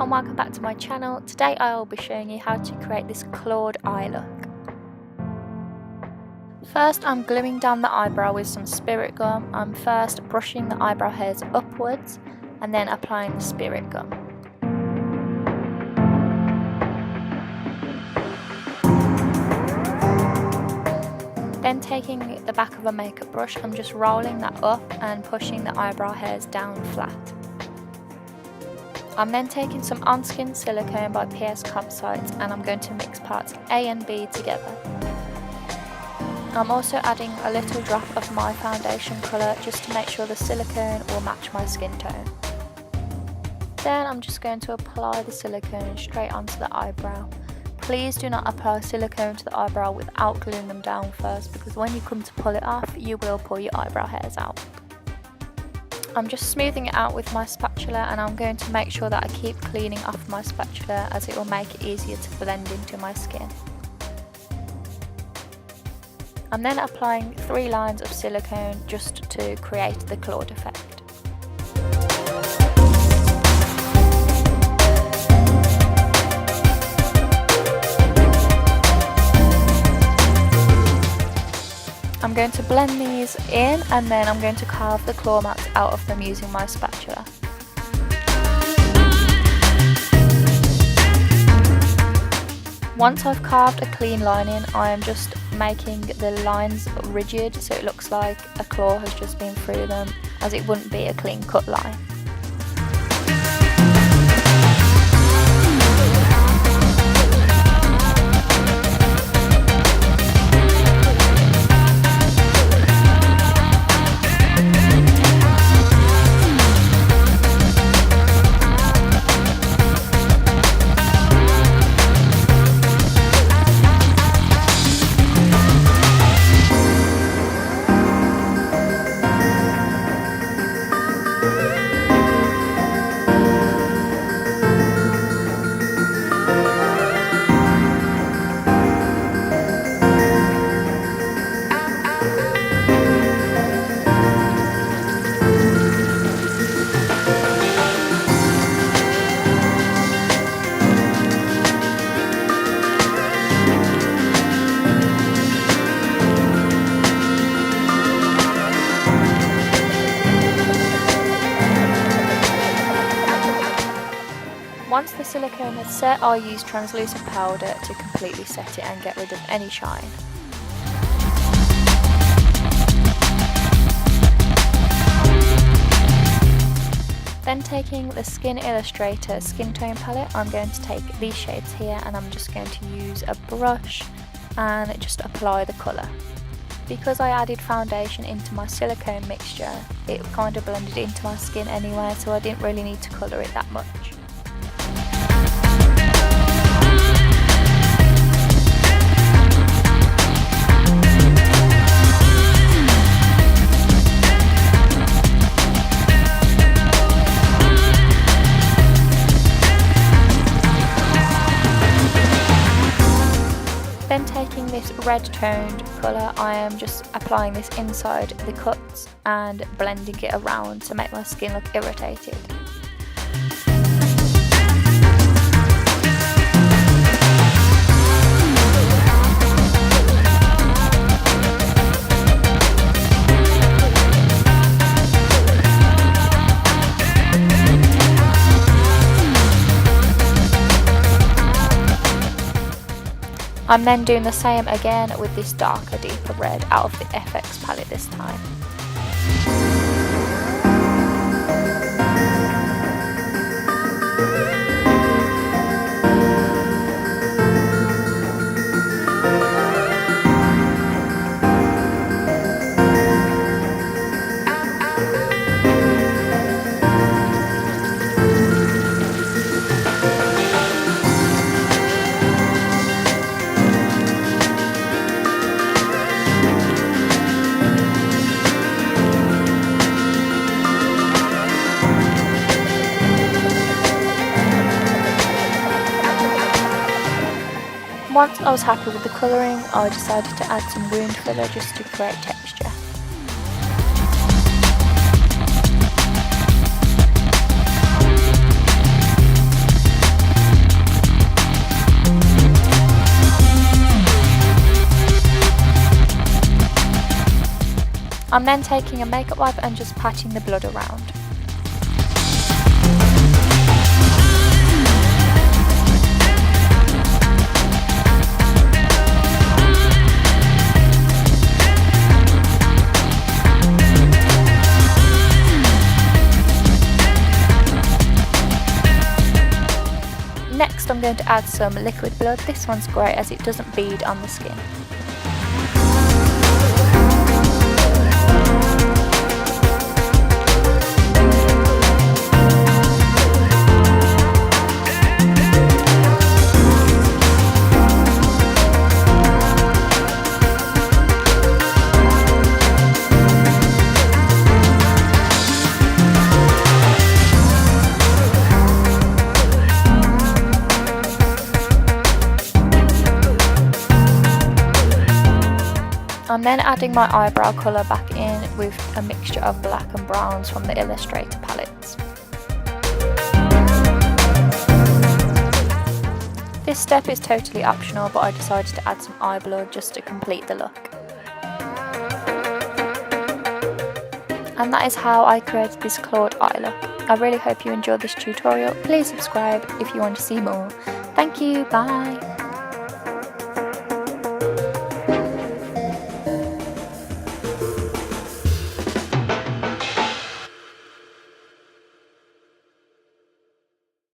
and welcome back to my channel. Today I will be showing you how to create this clawed eye look. First I'm gluing down the eyebrow with some spirit gum. I'm first brushing the eyebrow hairs upwards and then applying the spirit gum. Then taking the back of a makeup brush, I'm just rolling that up and pushing the eyebrow hairs down flat. I'm then taking some on-skin silicone by Composites and I'm going to mix parts A and B together. I'm also adding a little drop of my foundation colour just to make sure the silicone will match my skin tone. Then I'm just going to apply the silicone straight onto the eyebrow. Please do not apply silicone to the eyebrow without gluing them down first, because when you come to pull it off, you will pull your eyebrow hairs out. I'm just smoothing it out with my spatula, and I'm going to make sure that I keep cleaning off my spatula as it will make it easier to blend into my skin. I'm then applying 3 lines of silicone just to create the clawed effect. I'm going to blend these in and then I'm going to carve the claw marks out of them using my spatula. Once I've carved a clean line in, I am just making the lines rigid so it looks like a claw has just been through them, as it wouldn't be a clean cut line. Once the silicone has set, I'll use translucent powder to completely set it and get rid of any shine. Then taking the Skin Illustrator skin tone palette, I'm going to take these shades here and I'm just going to use a brush and just apply the colour. Because I added foundation into my silicone mixture, it kind of blended into my skin anyway, so I didn't really need to colour it that much. Then taking this red toned colour, I am just applying this inside the cuts and blending it around to make my skin look irritated. I'm then doing the same again with this darker, deeper red out of the FX palette this time. Once I was happy with the colouring, I decided to add some wound filler just to create texture. I'm then taking a makeup wipe and just patting the blood around. Next I'm going to add some liquid blood. This one's great as it doesn't bead on the skin. I'm then adding my eyebrow colour back in with a mixture of black and browns from the Illustrator palettes. This step is totally optional, but I decided to add some eye blood just to complete the look. And that is how I created this clawed eye look. I really hope you enjoyed this tutorial. Please subscribe if you want to see more. Thank you, bye!